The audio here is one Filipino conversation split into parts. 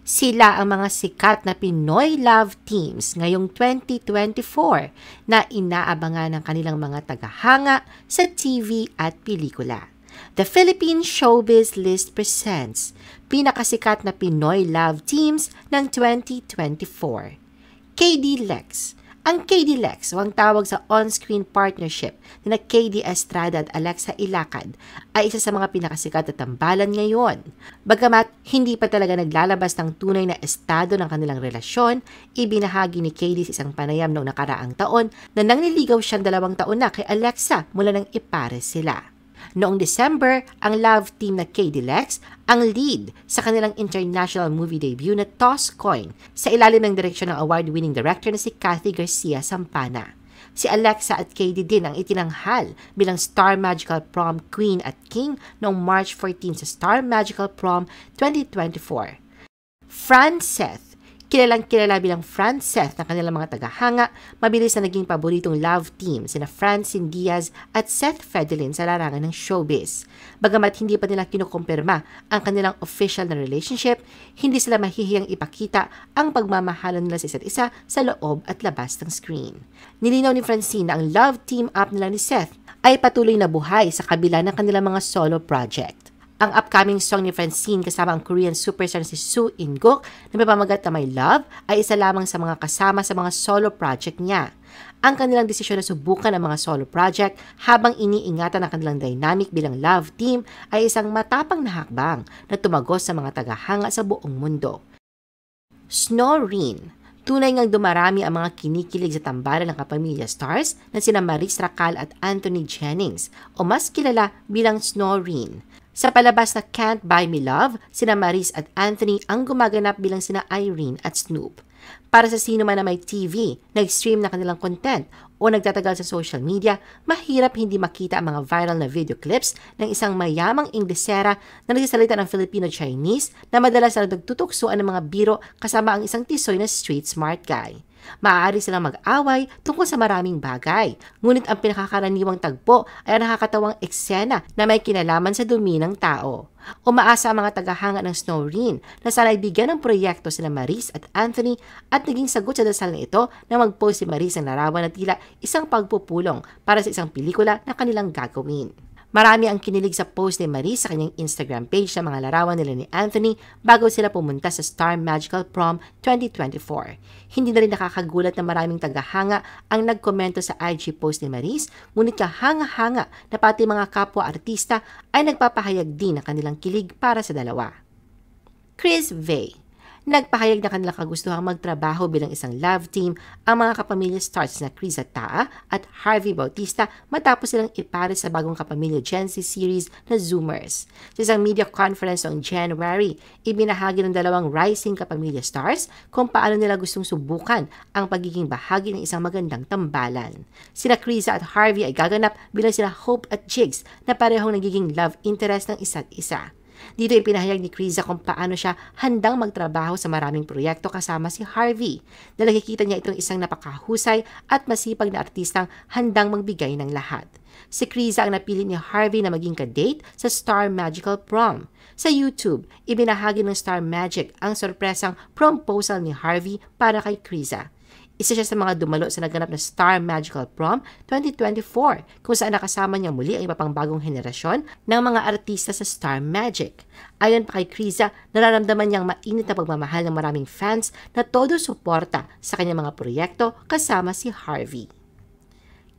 Sila ang mga sikat na Pinoy love teams ngayong 2024 na inaabangan ng kanilang mga tagahanga sa TV at pelikula. The Philippine Showbiz List presents pinakasikat na Pinoy love teams ng 2024. KD Lex. Ang KD Lex, ang tawag sa on-screen partnership na KD Estrada at Alexa Ilacad, ay isa sa mga pinakasikat na tambalan ngayon. Bagamat hindi pa talaga naglalabas ng tunay na estado ng kanilang relasyon, ibinahagi ni KD sa isang panayam noong nakaraang taon na nangliligaw siyang 2 taon na kay Alexa mula nang ipares sila. Noong December, ang love team na KD Lex ang lead sa kanilang international movie debut na Toss Coin sa ilalim ng direksyon ng award-winning director na si Cathy Garcia Sampana. Si Alexa at KD din ang itinanghal bilang Star Magical Prom Queen at King noong March 14 sa Star Magical Prom 2024. Fran Seth. Kilalang-kilala bilang Fran Seth ng kanilang mga tagahanga, mabilis na naging paboritong love team sina Francine Diaz at Seth Fedelin sa larangan ng showbiz. Bagamat hindi pa nila kinukumpirma ang kanilang official na relationship, hindi sila mahihiyang ipakita ang pagmamahalan nila sa isa't isa sa loob at labas ng screen. Nilinaw ni Francine na ang love team up nila ni Seth ay patuloy na buhay sa kabila ng kanilang mga solo project. Ang upcoming song ni Francine kasama ang Korean superstar si Soo In-guk na may pamagat na My Love ay isa lamang sa mga kasama sa mga solo project niya. Ang kanilang desisyon na subukan ang mga solo project habang iniingatan ang kanilang dynamic bilang love team ay isang matapang na hakbang na tumagos sa mga tagahanga sa buong mundo. Snoreen. Tunay ngang dumarami ang mga kinikilig sa tambalan ng kapamilya stars na sina Maris Racal at Anthony Jennings o mas kilala bilang Snoreen. Sa palabas na Can't Buy Me Love, sina Maris at Anthony ang gumaganap bilang sina Irene at Snoop. Para sa sino man na may TV, nag-stream na kanilang content o nagtatagal sa social media, mahirap hindi makita ang mga viral na video clips ng isang mayamang Inglesera na nagsasalita ng Filipino-Chinese na madalas na nagtutuksoan ng mga biro kasama ang isang tisoy na street smart guy. Maaari silang mag-away tungkol sa maraming bagay, ngunit ang pinakakaraniwang tagpo ay ang nakakatawang eksena na may kinalaman sa dumi ng tao. Umaasa ang mga tagahanga ng Snoreen na sana'y bigyan ng proyekto sina Maris at Anthony at naging sagot sa dasal na ito na mag-post si Maris ng larawan na tila isang pagpupulong para sa isang pelikula na kanilang gagawin. Marami ang kinilig sa post ni Maris sa kanyang Instagram page sa mga larawan nila ni Anthony bago sila pumunta sa Star Magical Prom 2024. Hindi na rin nakakagulat na maraming tagahanga ang nagkomento sa IG post ni Maris, ngunit kahanga-hanga na pati mga kapwa-artista ay nagpapahayag din ng kanilang kilig para sa dalawa. Chris Vey. Nagpahayag na kanilang kagustuhang magtrabaho bilang isang love team ang mga kapamilya stars na Chris Taa at Harvey Bautista matapos silang ipares sa bagong kapamilya Gen Z series na Zoomers. Sa isang media conference noong January, ibinahagi ng dalawang rising kapamilya stars kung paano nila gustong subukan ang pagiging bahagi ng isang magandang tambalan. Sina Chris at Harvey ay gaganap bilang sila Hope at Jigs na parehong nagiging love interest ng isa't isa. Dito ipinahayag ni Criza kung paano siya handang magtrabaho sa maraming proyekto kasama si Harvey. Na nakikita niya itong isang napakahusay at masipag na artistang handang magbigay ng lahat. Si Criza ang napili ni Harvey na maging kadate sa Star Magical Prom. Sa YouTube, ibinahagi ng Star Magic ang sorpresang proposal ni Harvey para kay Criza. Isa siya sa mga dumalo sa naganap na Star Magical Prom 2024 kung saan nakasama niya muli ang iba pang bagong henerasyon ng mga artista sa Star Magic. Ayon pa kay Criza, nararamdaman niyang mainit na pagmamahal ng maraming fans na todo suporta sa kanyang mga proyekto kasama si Harvey.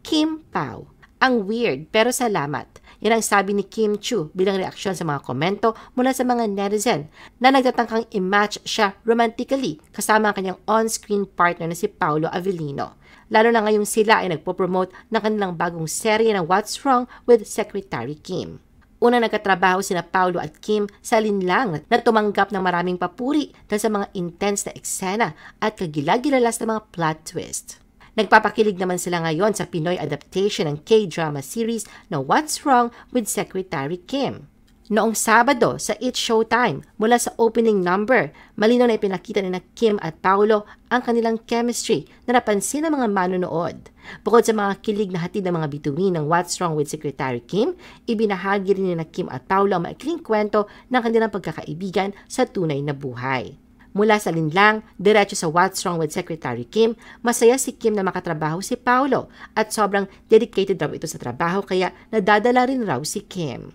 Kim Pao. Ang weird pero salamat. Yan ang sabi ni Kim Chu bilang reaksyon sa mga komento mula sa mga netizen na nagtatangkang i-match siya romantically kasama ang kanyang on-screen partner na si Paolo Avellino. Lalo na ngayong sila ay nagpo-promote ng kanilang bagong serye na What's Wrong with Secretary Kim. Unang nagkatrabaho sina Paolo at Kim sa linlang na tumanggap ng maraming papuri dahil sa mga intense na eksena at kagilag-gilalas na mga plot twist. Nagpapakilig naman sila ngayon sa Pinoy adaptation ng K-drama series na What's Wrong with Secretary Kim. Noong Sabado sa It's Showtime, mula sa opening number, malinaw na ipinakita ni Kim at Paolo ang kanilang chemistry na napansin ng mga manonood. Bukod sa mga kilig na hatid ng mga bituin ng What's Wrong with Secretary Kim, ibinahagi rin ni Kim at Paolo ang maikling kwento ng kanilang pagkakaibigan sa tunay na buhay. Mula sa linlang, diretso sa What's Wrong with Secretary Kim, masaya si Kim na makatrabaho si Paolo at sobrang dedicated raw ito sa trabaho kaya nadadala rin raw si Kim.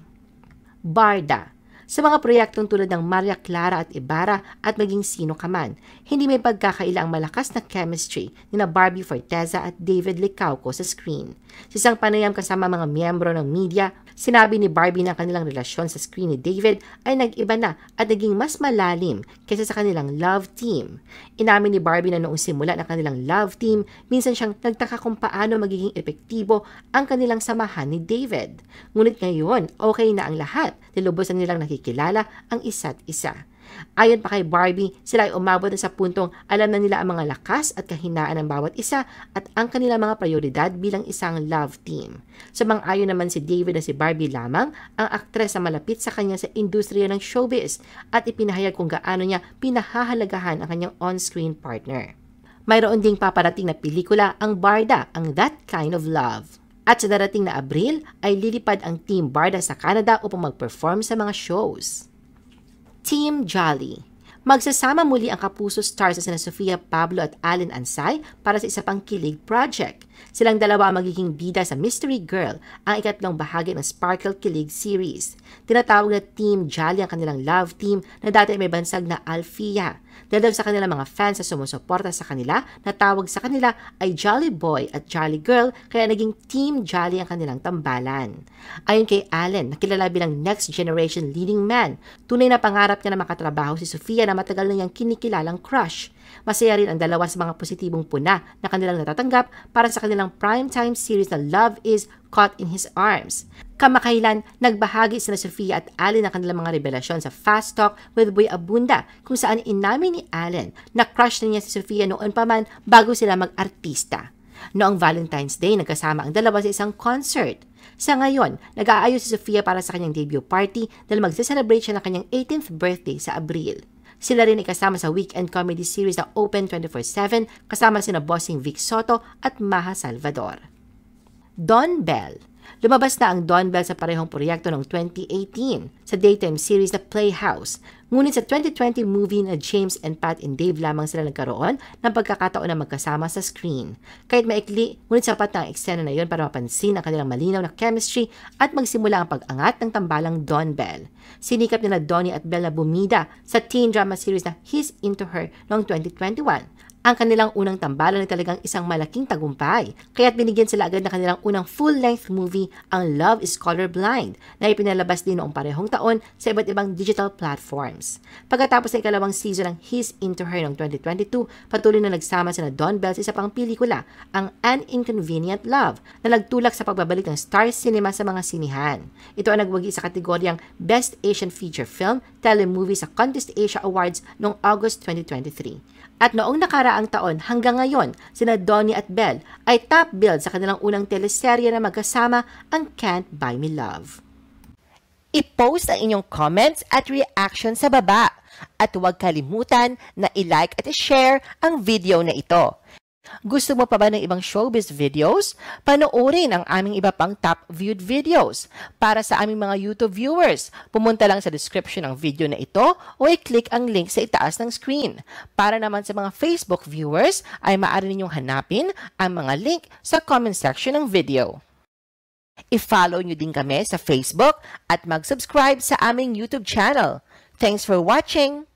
Barda. Sa mga proyektong tulad ng Maria Clara at Ibarra at maging Sino Ka Man, hindi may pagkakaila ang malakas na chemistry ni na Barbie Forteza at David Licauco sa screen. Sa isang panayam kasama mga miyembro ng media, sinabi ni Barbie na kanilang relasyon sa screen ni David ay nag-iba na at naging mas malalim kaysa sa kanilang love team. Inamin ni Barbie na noong simula ng kanilang love team, minsan siyang nagtaka kung paano magiging epektibo ang kanilang samahan ni David. Ngunit ngayon, okay na ang lahat. Nilubos na nilang nakikilala ang isa't isa. Ayon pa kay Barbie, sila ay umabot na sa puntong alam na nila ang mga lakas at kahinaan ng bawat isa at ang kanilang mga prioridad bilang isang love team. Samang-ayon naman si David na si Barbie lamang ang aktres na malapit sa kanya sa industriya ng showbiz at ipinahayag kung gaano niya pinahahalagahan ang kanyang on-screen partner. Mayroon ding paparating na pelikula ang Barda, ang That Kind of Love. At sa darating na Abril ay lilipad ang Team Barda sa Canada upang mag-perform sa mga shows. Team Jolly. Magsasama muli ang Kapuso stars na sina Sofia Pablo at Allen Ansay para sa isa pang kilig project. Silang dalawa ang magiging bida sa Mystery Girl, ang ikatlong bahagi ng Sparkle Kilig series. Tinatawag na Team Jolly ang kanilang love team na dati may bansag na Alfia. Dahil sa kanilang mga fans na sumusuporta sa kanila, natawag sa kanila ay Jolly Boy at Jolly Girl kaya naging Team Jolly ang kanilang tambalan. Ayon kay Allen, nakilala bilang next generation leading man, tunay na pangarap niya na makatrabaho si Sofia na matagal na niyang kinikilalang crush. Masaya rin ang dalawa sa mga positibong puna na kanilang natatanggap para sa kanilang primetime series na Love is Caught in His Arms. Kamakailan, nagbahagi sina Sofia at Allen ng kanilang mga revelasyon sa Fast Talk with Boy Abunda kung saan inamin ni Allen na crush na niya si Sofia noon pa man bago sila mag-artista. Noong Valentine's Day, nagkasama ang dalawa sa isang concert. Sa ngayon, nag-aayos si Sofia para sa kanyang debut party dahil magse-celebrate siya ng kanyang 18th birthday sa Abril. Sila rin ay kasama sa weekend comedy series na Open 24/7 kasama sina Bossing Vic Soto at Maha Salvador. Don Bell. Lumabas na ang Don Bell sa parehong proyekto noong 2018 sa daytime series na Playhouse. Ngunit sa 2020 movie na James and Pat and Dave lamang sila nagkaroon ng pagkakataon na magkasama sa screen. Kahit maikli, ngunit sapat na ang eksena na yon para mapansin ang kanilang malinaw na chemistry at magsimula ang pag-angat ng tambalang Don Bell. Sinikap nila Donnie at Bell na bumida sa teen drama series na He's Into Her noong 2021. Ang kanilang unang tambalan ay talagang isang malaking tagumpay, kaya't binigyan sila agad ng kanilang unang full-length movie, ang Love is Colorblind, na ipinalabas din noong parehong taon sa iba't ibang digital platforms. Pagkatapos ng ikalawang season ng He's Into Her noong 2022, patuloy na nagsama sina Don Bell sa isa pang pelikula, ang An Inconvenient Love, na nagtulak sa pagbabalik ng Star Cinema sa mga sinihan. Ito ang nagwagi sa kategoryang Best Asian Feature Film Telemovie sa Contest Asia Awards noong August 2023. At noong nakaraang taon hanggang ngayon, sina Donnie at Bell ay top billed sa kanilang unang teleserye na magkasama, ang Can't Buy Me Love. I-post ang inyong comments at reaction sa baba. At huwag kalimutan na i-like at i-share ang video na ito. Gusto mo pa ba ng ibang showbiz videos? Panoorin ang aming iba pang top viewed videos. Para sa aming mga YouTube viewers, pumunta lang sa description ng video na ito o i-click ang link sa itaas ng screen. Para naman sa mga Facebook viewers, ay maaari ninyong hanapin ang mga link sa comment section ng video. I-follow nyo din kami sa Facebook at mag-subscribe sa aming YouTube channel. Thanks for watching!